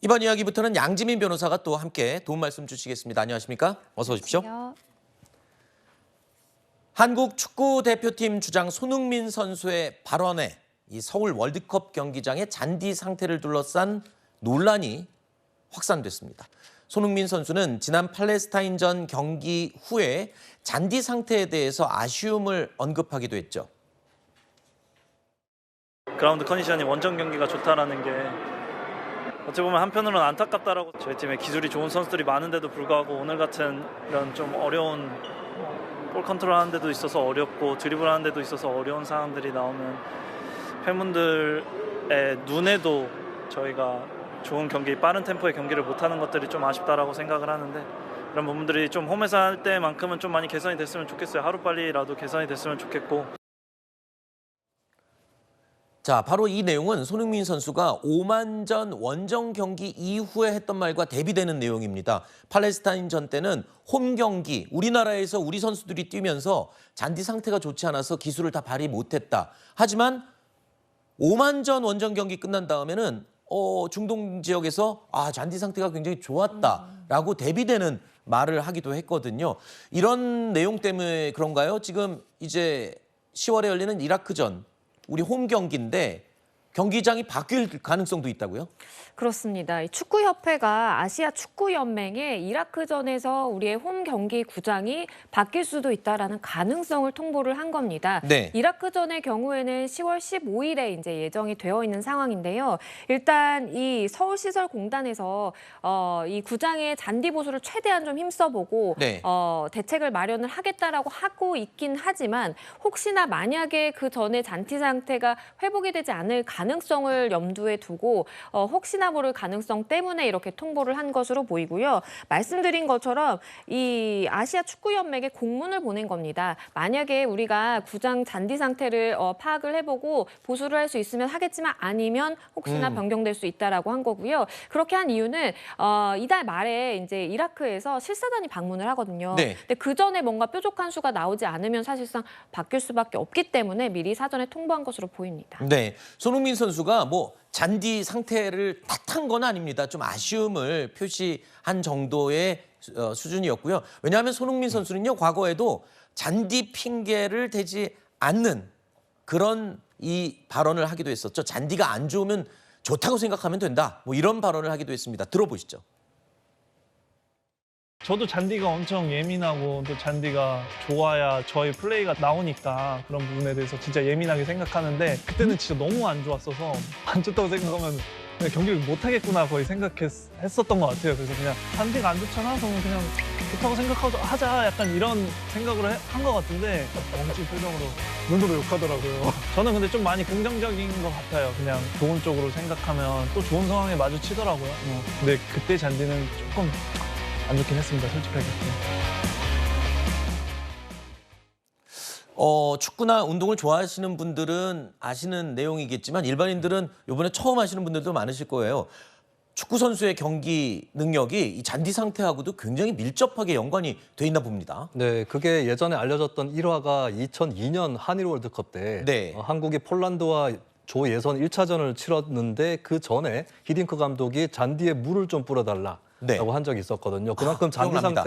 이번 이야기부터는 양지민 변호사가 또 함께 도움 말씀 주시겠습니다. 안녕하십니까? 어서 오십시오. 안녕하세요. 한국 축구 대표팀 주장 손흥민 선수의 발언에 이 서울 월드컵 경기장의 잔디 상태를 둘러싼 논란이 확산됐습니다. 손흥민 선수는 지난 팔레스타인전 경기 후에 잔디 상태에 대해서 아쉬움을 언급하기도 했죠. 그라운드 컨디션이 원정 경기가 좋다라는 게 어찌 보면 한편으로는 안타깝다라고, 저희 팀에 기술이 좋은 선수들이 많은데도 불구하고 오늘 같은 이런 좀 어려운 볼 컨트롤 하는 데도 있어서 어렵고 드리블 하는 데도 있어서 어려운 상황들이 나오면 팬분들의 눈에도 저희가 좋은 경기, 빠른 템포의 경기를 못하는 것들이 좀 아쉽다라고 생각을 하는데, 이런 부분들이 좀 홈에서 할 때만큼은 좀 많이 개선이 됐으면 좋겠어요. 하루빨리라도 개선이 됐으면 좋겠고. 자, 바로 이 내용은 손흥민 선수가 오만전 원정 경기 이후에 했던 말과 대비되는 내용입니다. 팔레스타인전 때는 홈 경기, 우리나라에서 우리 선수들이 뛰면서 잔디 상태가 좋지 않아서 기술을 다 발휘 못했다. 하지만 오만전 원정 경기 끝난 다음에는 중동 지역에서 잔디 상태가 굉장히 좋았다라고 대비되는 말을 하기도 했거든요. 이런 내용 때문에 그런가요? 지금 이제 10월에 열리는 이라크전, 우리 홈 경기인데 경기장이 바뀔 가능성도 있다고요? 그렇습니다. 축구협회가 아시아 축구연맹에 이라크전에서 우리의 홈 경기 구장이 바뀔 수도 있다라는 가능성을 통보를 한 겁니다. 네. 이라크전의 경우에는 10월 15일에 이제 예정이 되어 있는 상황인데요. 일단 이 서울시설공단에서 이 구장의 잔디 보수를 최대한 좀 힘써보고 네. 대책을 마련을 하겠다라고 하고 있긴 하지만 혹시나 만약에 그 전에 잔디 상태가 회복이 되지 않을 가능성을 염두에 두고 혹시나 모를 가능성 때문에 이렇게 통보를 한 것으로 보이고요. 말씀드린 것처럼 이 아시아 축구연맹에 공문을 보낸 겁니다. 만약에 우리가 구장 잔디 상태를 파악을 해보고 보수를 할 수 있으면 하겠지만 아니면 혹시나 변경될 수 있다라고 한 거고요. 그렇게 한 이유는 이달 말에 이제 이라크에서 실사단이 방문을 하거든요. 네. 근데 그 전에 뭔가 뾰족한 수가 나오지 않으면 사실상 바뀔 수밖에 없기 때문에 미리 사전에 통보한 것으로 보입니다. 네, 손흥민 선수가 뭐 잔디 상태를 탓한 건 아닙니다. 좀 아쉬움을 표시한 정도의 수준이었고요. 왜냐하면 손흥민 선수는요, 과거에도 잔디 핑계를 대지 않는 그런 이 발언을 하기도 했었죠. 잔디가 안 좋으면 좋다고 생각하면 된다. 뭐 이런 발언을 하기도 했습니다. 들어보시죠. 저도 잔디가 엄청 예민하고 또 잔디가 좋아야 저희 플레이가 나오니까 그런 부분에 대해서 진짜 예민하게 생각하는데, 그때는 진짜 너무 안 좋았어서 안 좋다고 생각하면 그냥 경기를 못 하겠구나 거의 생각했었던 것 같아요. 그래서 그냥 잔디가 안 좋잖아, 그러면 그냥 좋다고 생각하고 하자, 약간 이런 생각으로 한 것 같은데 멈춘 표정으로 눈으로 욕하더라고요. 저는 근데 좀 많이 긍정적인 것 같아요. 그냥 좋은 쪽으로 생각하면 또 좋은 상황에 마주치더라고요. 근데 그때 잔디는 조금 안 좋긴 했습니다, 솔직하게. 축구나 운동을 좋아하시는 분들은 아시는 내용이겠지만 일반인들은 이번에 처음 하시는 분들도 많으실 거예요. 축구 선수의 경기 능력이 이 잔디 상태하고도 굉장히 밀접하게 연관이 돼 있나 봅니다. 네, 그게 예전에 알려졌던 일화가 2002년 한일 월드컵 때 네. 한국이 폴란드와 조 예선 1차전을 치렀는데 그 전에 히딩크 감독이 잔디에 물을 좀 뿌려달라. 네. 라고 한 적이 있었거든요. 그만큼 기억납니다.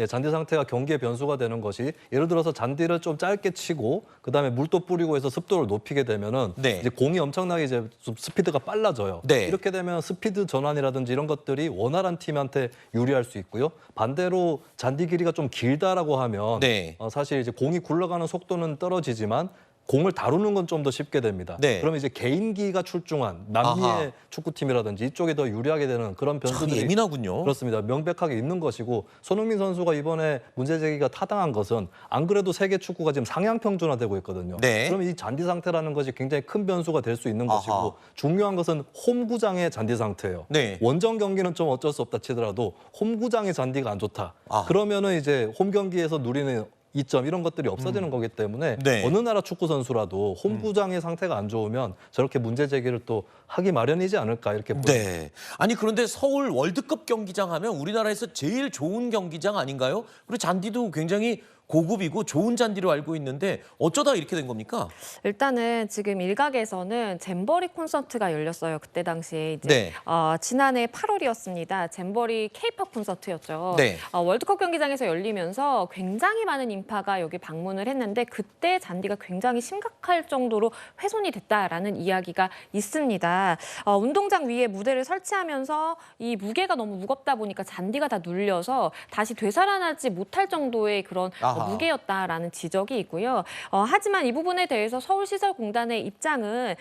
잔디 상태가 경기의 변수가 되는 것이, 예를 들어서 잔디를 좀 짧게 치고 그다음에 물도 뿌리고 해서 습도를 높이게 되면은 네. 이제 공이 엄청나게 이제 좀 스피드가 빨라져요. 네. 이렇게 되면 스피드 전환이라든지 이런 것들이 원활한 팀한테 유리할 수 있고요. 반대로 잔디 길이가 좀 길다라고 하면 네. 사실 이제 공이 굴러가는 속도는 떨어지지만 공을 다루는 건 좀 더 쉽게 됩니다. 네. 그러면 이제 개인기가 출중한 남미의 아하. 축구팀이라든지 이쪽에 더 유리하게 되는 그런 참 변수들이 예민하군요. 그렇습니다. 명백하게 있는 것이고, 손흥민 선수가 이번에 문제 제기가 타당한 것은 안 그래도 세계 축구가 지금 상향 평준화되고 있거든요. 네. 그럼 이 잔디 상태라는 것이 굉장히 큰 변수가 될 수 있는 아하. 것이고, 중요한 것은 홈구장의 잔디 상태예요. 네. 원정 경기는 좀 어쩔 수 없다 치더라도 홈구장의 잔디가 안 좋다. 아. 그러면은 이제 홈 경기에서 누리는 이점 이런 것들이 없어지는 거기 때문에 네. 어느 나라 축구 선수라도 홈구장의 상태가 안 좋으면 저렇게 문제 제기를 또 하기 마련이지 않을까 이렇게 보입니다. 네. 아니 그런데 서울 월드컵 경기장 하면 우리나라에서 제일 좋은 경기장 아닌가요? 그리고 잔디도 굉장히 고급이고 좋은 잔디로 알고 있는데 어쩌다 이렇게 된 겁니까? 일단은 지금 일각에서는 잼버리 콘서트가 열렸어요. 그때 당시에 이제 네. 지난해 8월이었습니다. 잼버리 K-팝 콘서트였죠. 네. 월드컵 경기장에서 열리면서 굉장히 많은 인파가 여기 방문을 했는데 그때 잔디가 굉장히 심각할 정도로 훼손이 됐다라는 이야기가 있습니다. 운동장 위에 무대를 설치하면서 이 무게가 너무 무겁다 보니까 잔디가 다 눌려서 다시 되살아나지 못할 정도의 그런 아하. 무게였다라는 지적이 있고요. 하지만 이 부분에 대해서 서울시설공단의 입장은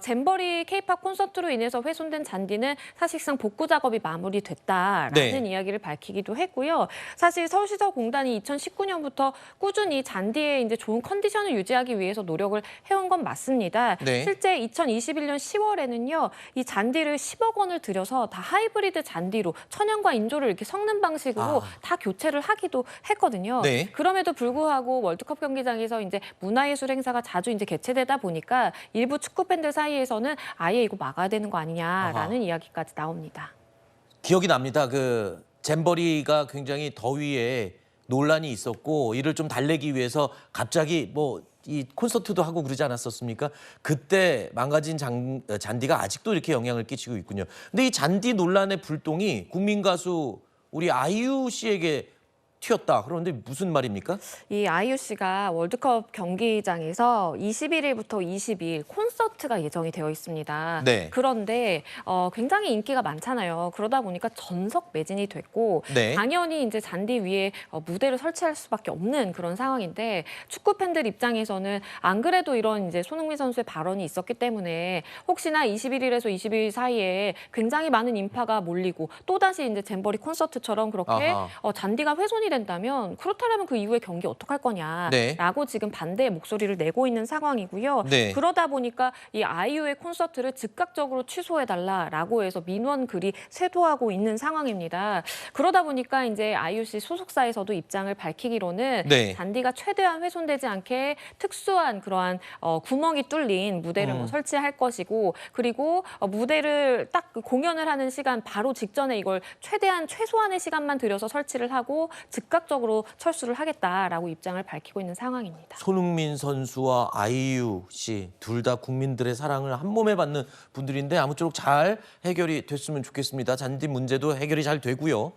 잼버리 K-팝 콘서트로 인해서 훼손된 잔디는 사실상 복구 작업이 마무리됐다라는 네. 이야기를 밝히기도 했고요. 사실 서울시설공단이 2019년부터 꾸준히 잔디의 이제 좋은 컨디션을 유지하기 위해서 노력을 해온 건 맞습니다. 네. 실제 2021년 10월에는요, 이 잔디를 10억 원을 들여서 다 하이브리드 잔디로 천연과 인조를 이렇게 섞는 방식으로 다 교체를 하기도 했거든요. 네. 그럼에도 불구하고 월드컵 경기장에서 이제 문화예술 행사가 자주 이제 개최되다 보니까 일부 축구 팬들 사이에서는 아예 이거 막아야 되는 거 아니냐라는 이야기까지 나옵니다. 기억이 납니다. 그 잼버리가 굉장히 더위에 논란이 있었고 이를 좀 달래기 위해서 갑자기 뭐 이 콘서트도 하고 그러지 않았었습니까? 그때 망가진 잔디가 아직도 이렇게 영향을 끼치고 있군요. 근데 이 잔디 논란의 불똥이 국민 가수 우리 아이유 씨에게 튀었다. 그런데 무슨 말입니까? 이 아이유 씨가 월드컵 경기장에서 21일부터 22일 콘서트가 예정이 되어 있습니다. 네. 그런데 굉장히 인기가 많잖아요. 그러다 보니까 전석 매진이 됐고 네. 당연히 이제 잔디 위에 무대를 설치할 수밖에 없는 그런 상황인데 축구 팬들 입장에서는 안 그래도 이런 이제 손흥민 선수의 발언이 있었기 때문에 혹시나 21일에서 22일 사이에 굉장히 많은 인파가 몰리고 또다시 이제 잼버리 콘서트처럼 그렇게 아하. 잔디가 훼손이 된다면 그렇다면 그 이후에 경기 어떡할 거냐라고 네. 지금 반대의 목소리를 내고 있는 상황이고요. 네. 그러다 보니까 이 아이유의 콘서트를 즉각적으로 취소해달라라고 해서 민원 글이 쇄도하고 있는 상황입니다. 그러다 보니까 이제 아이유 씨 소속사에서도 입장을 밝히기로는 네. 잔디가 최대한 훼손되지 않게 특수한 그러한 구멍이 뚫린 무대를 뭐 설치할 것이고 그리고 무대를 딱 공연을 하는 시간 바로 직전에 이걸 최대한 최소한의 시간만 들여서 설치를 하고 즉각적으로 철수를 하겠다라고 입장을 밝히고 있는 상황입니다. 손흥민 선수와 아이유 씨 둘 다 국민들의 사랑을 한 몸에 받는 분들인데 아무쪼록 잘 해결이 됐으면 좋겠습니다. 잔디 문제도 해결이 잘 되고요.